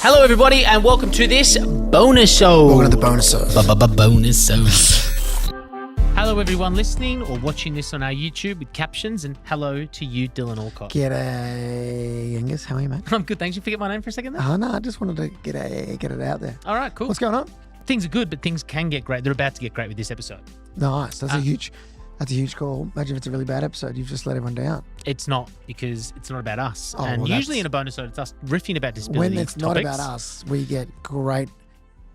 Hello, everybody, and welcome to this Bonusode. Welcome to the Bonusode. Bonusode. Hello, everyone listening or watching this on our YouTube with captions, and hello to you, Dylan Alcott. G'day, Angus. How are you, mate? I'm good, thanks. You forget my name for a second there? Oh, no, I just wanted to get it out there. All right, cool. What's going on? Things are good, but things can get great. They're about to get great with this episode. Nice. That's a huge call. Imagine if it's a really bad episode. You've just let everyone down. It's not, because it's not about us. Oh, and well, usually in a Bonusode, it's us riffing about disability When it's topics. not about us, we get great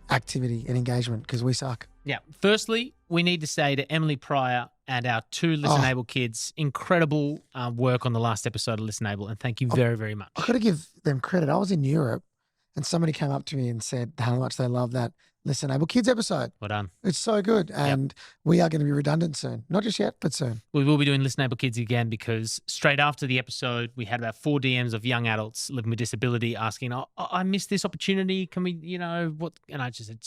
activity and engagement because we suck. Yeah. Firstly, we need to say to Emily Pryor and our two Listen Able kids, incredible work on the last episode of Listen Able, and thank you very, very much. I've got to give them credit. I was in Europe and somebody came up to me and said how much they love that Listen Able Kids episode. Well done. It's so good. And we are going to be redundant soon. Not just yet, but soon. We will be doing Listen Able Kids again because straight after the episode, we had about 4 DMs of young adults living with disability asking, I missed this opportunity. Can we, what? And I just said,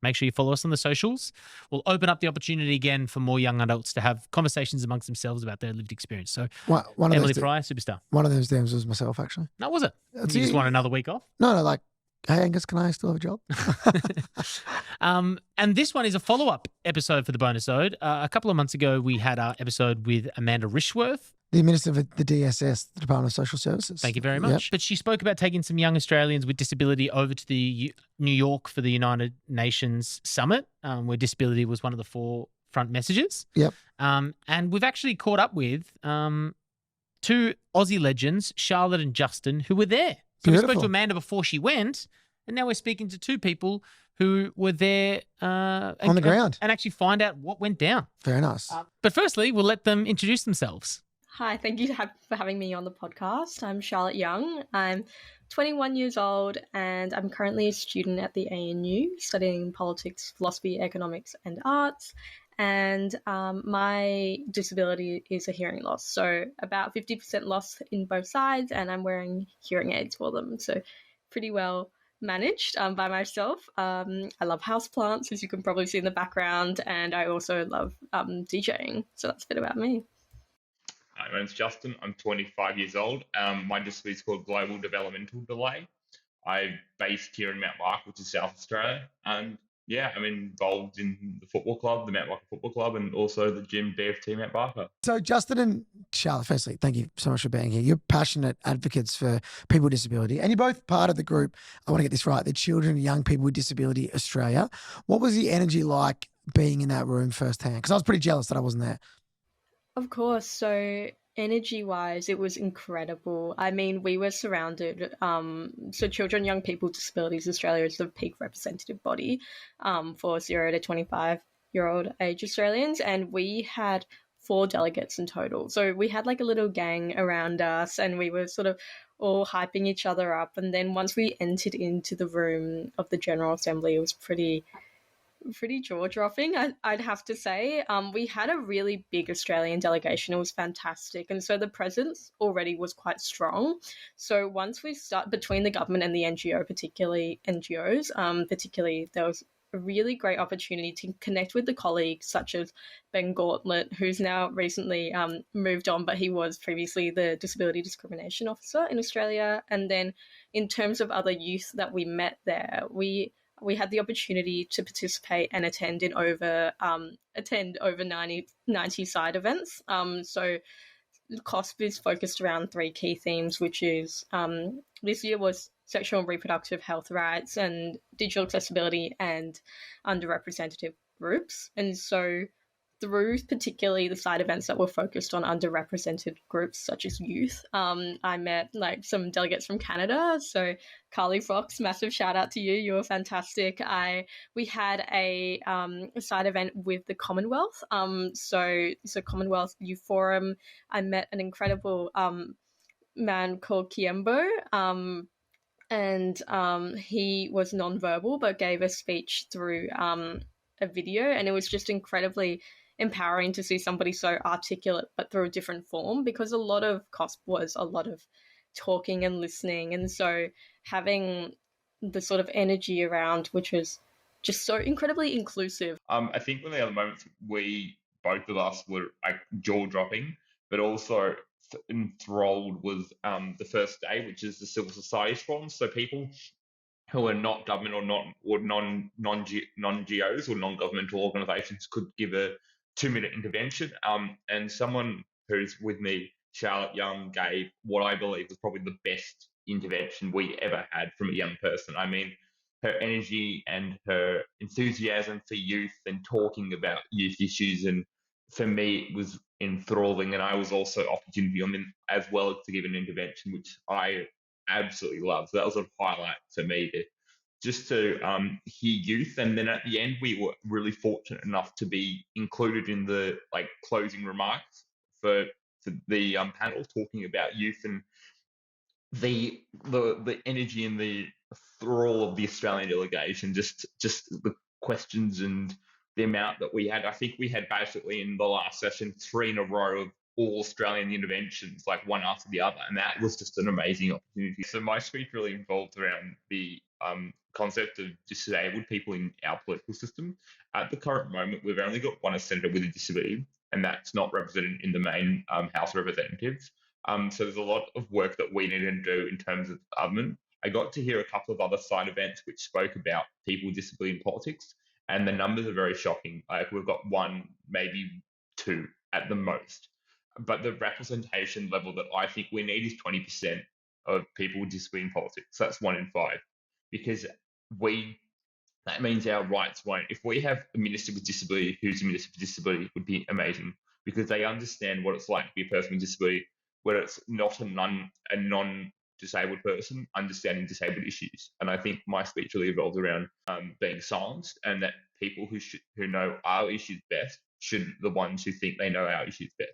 make sure you follow us on the socials. We'll open up the opportunity again for more young adults to have conversations amongst themselves about their lived experience. So One of Emily those Pryor, superstar. One of those DMs was myself, actually. No, was it? That's You just you. want another week off? No, like, hey, Angus, can I still have a job? And this one is a follow-up episode for the Bonusode. A couple of months ago, we had our episode with Amanda Rishworth. The Minister of the DSS, the Department of Social Services. Thank you very much. Yep. But she spoke about taking some young Australians with disability over to the New York for the United Nations Summit, where disability was one of the forefront messages. Yep. And we've actually caught up with two Aussie legends, Charlotte and Justin, who were there. So we spoke to Amanda before she went, and now we're speaking to two people who were there on the ground and actually find out what went down. Very nice. But firstly, we'll let them introduce themselves. Hi, thank you for having me on the podcast. I'm Charlotte Young. I'm 21 years old and I'm currently a student at the ANU studying politics, philosophy, economics and arts. And my disability is a hearing loss. So about 50% loss in both sides, and I'm wearing hearing aids for them. So pretty well managed by myself. I love houseplants, as you can probably see in the background. And I also love DJing. So that's a bit about me. My name's Justin. I'm 25 years old. My disability is called Global Developmental Delay. I'm based here in Mount Barker, which is South Australia. And I'm involved in the football club, the Mount Barker Football Club, and also the gym BFT Mount Barker. So Justin and Charlotte, firstly, thank you so much for being here. You're passionate advocates for people with disability, and you're both part of the group, I want to get this right, the Children and Young People with Disability Australia. What was the energy like being in that room firsthand? Because I was pretty jealous that I wasn't there. Of course. So energy-wise, it was incredible. I mean, we were surrounded. So Children, Young People with Disabilities Australia is the peak representative body for 0 to 25-year-old age Australians, and we had 4 delegates in total. So we had like a little gang around us, and we were sort of all hyping each other up. And then once we entered into the room of the General Assembly, it was pretty jaw-dropping, I'd have to say. We had a really big Australian delegation. It was fantastic. And so the presence already was quite strong. So once we start between the government and the NGOs, particularly, there was a really great opportunity to connect with the colleagues such as Ben Gauntlet, who's now recently moved on, but he was previously the Disability Discrimination Officer in Australia. And then in terms of other youth that we met there, we had the opportunity to participate and attend over 90 side events. So COSP is focused around 3 key themes, which is this year was sexual and reproductive health rights and digital accessibility and underrepresented groups. And so through particularly the side events that were focused on underrepresented groups such as youth, I met like some delegates from Canada. So Carly Fox, massive shout out to you. You were fantastic. We had a side event with the Commonwealth. So Commonwealth Youth Forum. I met an incredible man called Kiembo. And he was nonverbal but gave a speech through a video, and it was just incredibly empowering to see somebody so articulate but through a different form, because a lot of COSP was a lot of talking and listening, and so having the sort of energy around, which was just so incredibly inclusive. I think one of the other moments both of us were like jaw-dropping, but also enthralled was the first day, which is the Civil Society Forum. So people who are not government or non-GOs or non-governmental organisations could give a 2-minute intervention. And someone who's with me, Charlotte Young, gave what I believe was probably the best intervention we ever had from a young person. I mean, her energy and her enthusiasm for youth and talking about youth issues, and for me it was enthralling. And I was also offered opportunity as well to give an intervention, which I absolutely love. So that was a highlight for me to hear youth. And then at the end, we were really fortunate enough to be included in the closing remarks for the panel talking about youth and the energy and the thrall of the Australian delegation. Just the questions and the amount that we had. I think we had basically in the last session 3 in a row of all Australian interventions, like one after the other, and that was just an amazing opportunity. So my speech really involved around the concept of disabled people in our political system. At the current moment, we've only got one senator with a disability, and that's not represented in the main House of Representatives. So there's a lot of work that we need to do in terms of government. I got to hear a couple of other side events which spoke about people with disability in politics, and the numbers are very shocking. Like we've got 1, maybe 2 at the most. But the representation level that I think we need is 20% of people with disability in politics. That's 1 in 5, because that means our rights won't. If we have a minister with disability who's a minister with disability, it would be amazing, because they understand what it's like to be a person with disability, where it's not a non-disabled person understanding disabled issues. And I think my speech really revolves around being silenced, and that people who know our issues best should be the ones who think they know our issues best.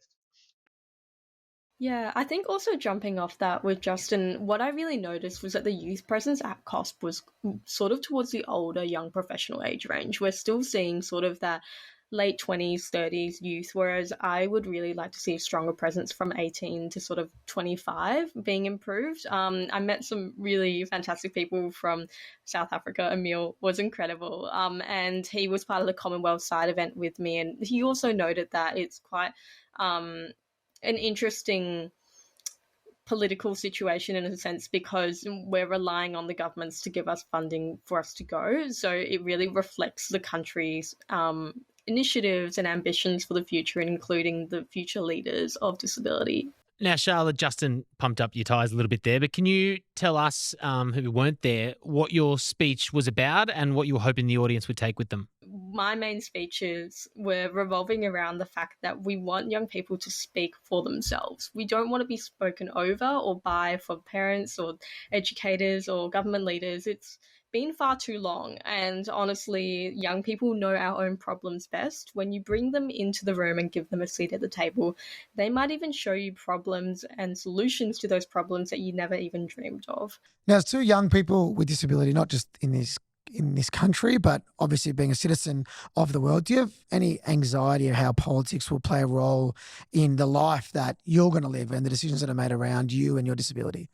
Yeah, I think also jumping off that with Justin, what I really noticed was that the youth presence at COSP was sort of towards the older young professional age range. We're still seeing sort of that late 20s, 30s youth, whereas I would really like to see a stronger presence from 18 to sort of 25 being improved. I met some really fantastic people from South Africa. Emil was incredible. And he was part of the Commonwealth side event with me. And he also noted that it's quite an interesting political situation in a sense, because we're relying on the governments to give us funding for us to go. So it really reflects the country's initiatives and ambitions for the future, including the future leaders of disability. Now, Charlotte, Justin pumped up your tyres a little bit there, but can you tell us who weren't there what your speech was about and what you were hoping the audience would take with them? My main speeches were revolving around the fact that we want young people to speak for themselves. We don't want to be spoken over or by for parents or educators or government leaders. It's been far too long, and honestly, young people know our own problems best. When you bring them into the room and give them a seat at the table, they might even show you problems and solutions to those problems that you never even dreamed of. Now, as 2 young people with disability, not just in this country, but obviously being a citizen of the world, do you have any anxiety of how politics will play a role in the life that you're going to live and the decisions that are made around you and your disability?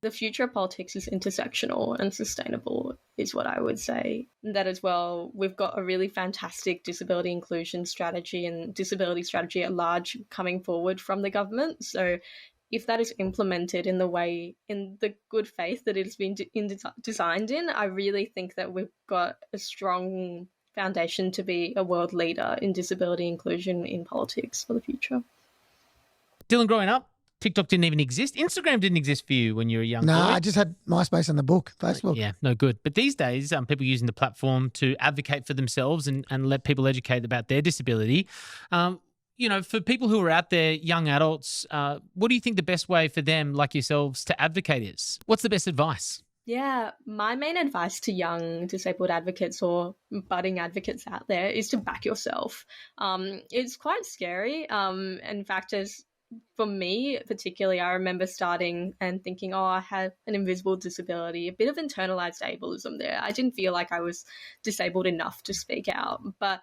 The future of politics is intersectional and sustainable, is what I would say. That as well, we've got a really fantastic disability inclusion strategy and disability strategy at large coming forward from the government. So if that is implemented in the good faith that it has been designed in, I really think that we've got a strong foundation to be a world leader in disability inclusion in politics for the future. Dylan, growing up, TikTok didn't even exist. Instagram didn't exist for you when you were a young boy. No, I just had MySpace and the book, Facebook. Yeah, no good. But these days, people using the platform to advocate for themselves and let people educate about their disability. For people who are out there, young adults, what do you think the best way for them, like yourselves, to advocate is? What's the best advice? Yeah, my main advice to young disabled advocates or budding advocates out there is to back yourself. It's quite scary. In fact, for me particularly, I remember starting and thinking, I have an invisible disability, a bit of internalized ableism there. I didn't feel like I was disabled enough to speak out. But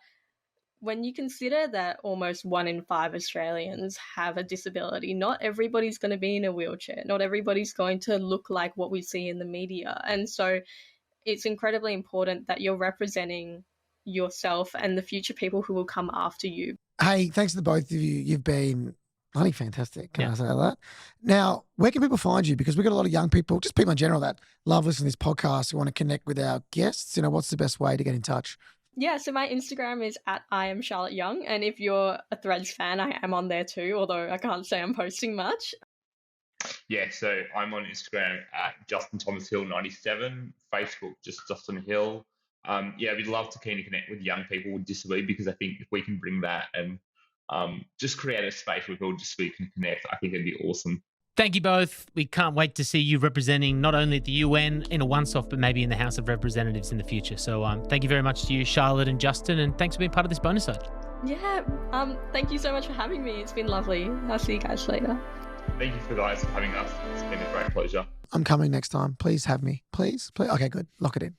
when you consider that almost 1 in 5 Australians have a disability, not everybody's going to be in a wheelchair. Not everybody's going to look like what we see in the media. And so it's incredibly important that you're representing yourself and the future people who will come after you. Hey, thanks to the both of you. You've been Bloody fantastic. Can Yeah. I say that? Now, where can people find you? Because we've got a lot of young people, just people in general that love listening to this podcast who want to connect with our guests. What's the best way to get in touch? Yeah, so my Instagram is at I am Charlotte Young, and if you're a Threads fan, I am on there too, although I can't say I'm posting much. Yeah, so I'm on Instagram at Justin Thomas Hill 97, Facebook just Justin Hill. We'd love to keen to connect with young people with disability, because I think if we can bring that and just create a space where people with disability can connect, I think it'd be awesome. Thank you both. We can't wait to see you representing not only the UN in a once-off, but maybe in the House of Representatives in the future. So thank you very much to you, Charlotte and Justin, and thanks for being part of this bonusode. Yeah, thank you so much for having me. It's been lovely. I'll see you guys later. Thank you for guys for having us. It's been a great pleasure. I'm coming next time. Please have me. Please. Okay, good. Lock it in.